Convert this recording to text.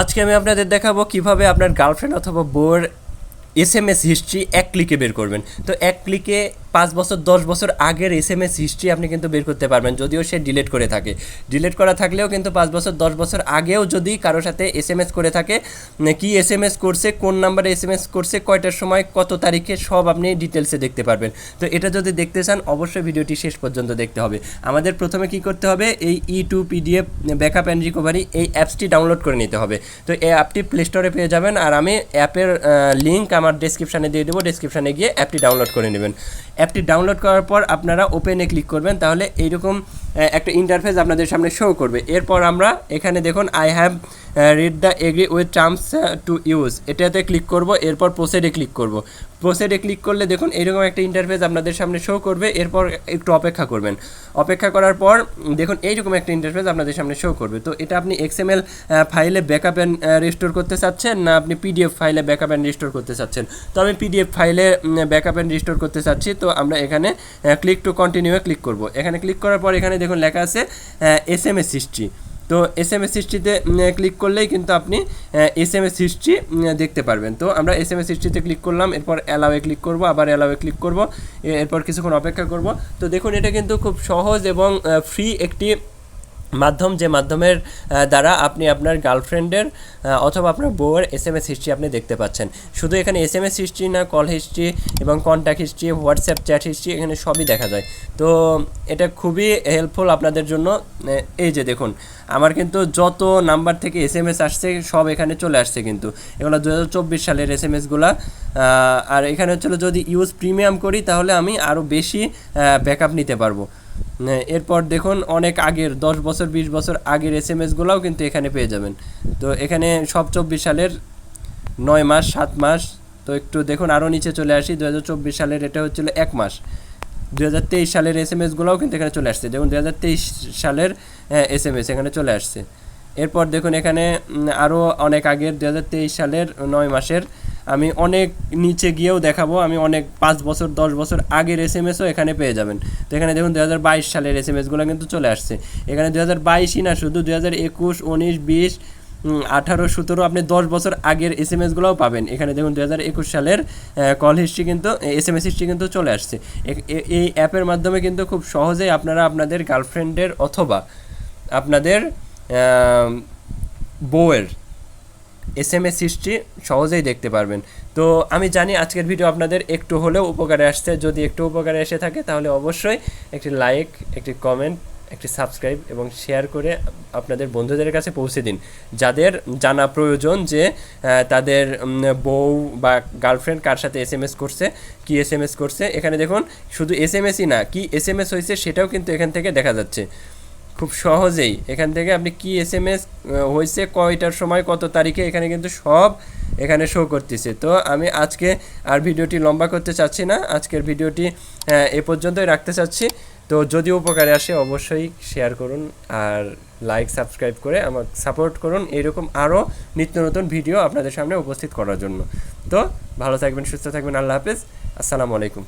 আজকে আমি আপনাদের দেখাবো কিভাবে আপনার গার্লফ্রেন্ড অথবা বউয়ের এসএমএস হিস্ট্রি এক ক্লিকে বের করবেন। তো এক ক্লিকে 5 বছর 10 বছর আগের এসএমএস হিস্ট্রি আপনি কিন্তু বের করতে পারবেন, যদিও সে ডিলিট করে থাকে। ডিলিট করা থাকলেও কিন্তু 5 বছর 10 বছর আগেও যদি কারোর সাথে এসএমএস করে থাকে, কি এসএমএস করছে, কোন নাম্বারে এসএমএস করছে, কয়টার সময়, কত তারিখে, সব আপনি ডিটেলসে দেখতে পারবেন। তো এটা যদি দেখতে চান অবশ্যই ভিডিওটি শেষ পর্যন্ত দেখতে হবে। আমাদের প্রথমে কি করতে হবে, এই e.t.c ব্যাকআপ অ্যান্ড রিকভারি এই অ্যাপসটি ডাউনলোড করে নিতে হবে। তো এই অ্যাপটি প্লে স্টোরে পেয়ে যাবেন, আর আমি অ্যাপের লিঙ্ক আমার ডেসক্রিপশানে দিয়ে দেবো। ডেসক্রিপশানে গিয়ে অ্যাপটি ডাউনলোড করে নেবেন। অ্যাপটি ডাউনলোড করার পর আপনারা ওপেনে ক্লিক করবেন, তাহলে এইরকম একটা ইন্টারফেস আপনাদের সামনে শো করবে। এরপর আমরা এখানে দেখুন I have read the agree with terms to use, এটাতে ক্লিক করব। এরপর প্রসেডে ক্লিক করব। প্রসেডে ক্লিক করলে দেখুন এইরকম একটা ইন্টারফেস আপনাদের সামনে শো করবে। এরপর একটু অপেক্ষা করবেন। অপেক্ষা করার পর দেখুন এইরকম একটা ইন্টারফেস আপনাদের সামনে শো করবে। তো এটা আপনি এক্সএমএল ফাইলে ব্যাকআপ অ্যান্ড রিস্টোর করতে চাচ্ছেন, না আপনি পিডিএফ ফাইলে ব্যাকআপ অ্যান্ড রিস্টোর করতে চাচ্ছেন? তো আমি পিডিএফ ফাইলে ব্যাকআপ অ্যান্ড রিস্টোর করতে চাচ্ছি। তো আমরা এখানে ক্লিক টু কন্টিনিউয়ে ক্লিক করব। এখানে ক্লিক করার পর এখানে দেখুন লেখা আছে এসএমএস হিস্ট্রি। তো এসএমএস হিস্ট্রিতে ক্লিক করলেই কিন্তু আপনি এসএমএস হিস্ট্রি দেখতে পারবেন। তো আমরা এসএমএস হিস্ট্রিতে ক্লিক করলাম, এরপর অ্যালাওয়ে ক্লিক করব, আবার অ্যালাওয়ে ক্লিক করব, এরপর কিছুক্ষণ অপেক্ষা করব। তো দেখুন এটা কিন্তু খুব সহজ এবং ফ্রি একটি মাধ্যম, যে মাধ্যমের দ্বারা আপনি আপনার গার্লফ্রেন্ডের অথবা আপনার বউয়ের এসএমএস হিস্ট্রি আপনি দেখতে পাচ্ছেন। শুধু এখানে এসএমএস হিস্ট্রি না, কল হিস্ট্রি এবং contact history, WhatsApp chat history, এখানে সবই দেখা যায়। তো এটা খুবই হেল্পফুল আপনাদের জন্য। এই যে দেখুন আমার কিন্তু যত নাম্বার থেকে এসএমএস আসছে সব এখানে চলে আসছে, কিন্তু এগুলো 2024 সালের এসএমএসগুলো। আর এখানে হচ্ছিল যদি ইউজ প্রিমিয়াম করি তাহলে আমি আরও বেশি ব্যাকআপ নিতে পারবো। এরপর দেখুন অনেক আগের 10 বছর 20 বছর আগের এসএমএসগুলোও কিন্তু এখানে পেয়ে যাবেন। তো এখানে সব 24 সালের 9 মাস 7 মাস। তো একটু দেখুন আরও নিচে চলে আসি, 2024 সালের এটা হচ্ছিল 1 মাস। 2023 সালের এসএমএসগুলোও কিন্তু এখানে চলে আসছে। দেখুন 2023 সালের এসএমএস এখানে চলে আসছে। এরপর দেখুন এখানে আরও অনেক আগের 2023 সালের 9 মাসের, আমি অনেক নিচে গিয়েও দেখাবো, আমি অনেক 5 বছর 10 বছর আগের এসএমএসও এখানে পেয়ে যাবেন। তো এখানে দেখুন 2022 সালের এসএমএসগুলো কিন্তু চলে আসছে। এখানে 2022ই না, শুধু 2021, 19, 20, 18, 17 আপনি 10 বছর আগের এসএমএসগুলোও পাবেন। এখানে দেখুন 2021 সালের কল হিস্ট্রি কিন্তু এসএমএস হিস্ট্রি কিন্তু চলে আসছে। এই অ্যাপের মাধ্যমে কিন্তু খুব সহজেই আপনারা আপনাদের গার্লফ্রেন্ডের অথবা আপনাদের বউয়ের এসএমএস হিস্ট্রি সহজেই দেখতে পারবেন। তো আমি জানি আজকের ভিডিও আপনাদের একটু হলেও উপকারে আসছে। যদি একটু উপকারে এসে থাকে তাহলে অবশ্যই একটি লাইক, একটি কমেন্ট, একটি সাবস্ক্রাইব এবং শেয়ার করে আপনাদের বন্ধুদের কাছে পৌঁছে দিন, যাদের জানা প্রয়োজন যে তাদের বউ বা গার্লফ্রেন্ড কার সাথে এসএমএস করছে, কি এসএমএস করছে। এখানে দেখুন শুধু এসএমএসই না, কি এসএমএস হয়েছে সেটাও কিন্তু এখান থেকে দেখা যাচ্ছে খুব সহজেই। এখান থেকে আপনি কি এসএমএস হয়েছে, কয়টার সময়, কত তারিখে, এখানে কিন্তু সব এখানে শো করতেছে। তো আমি আজকে আর ভিডিওটি লম্বা করতে চাচ্ছি না, আজকের ভিডিওটি এ পর্যন্তই রাখতে চাচ্ছি। তো যদি উপকারে আসে অবশ্যই শেয়ার করুন আর লাইক সাবস্ক্রাইব করে আমাকে সাপোর্ট করুন, এরকম আরও নিত্য নতুন ভিডিও আপনাদের সামনে উপস্থিত করার জন্য। তো ভালো থাকবেন, সুস্থ থাকবেন, আল্লাহ হাফেজ, আসসালামু আলাইকুম।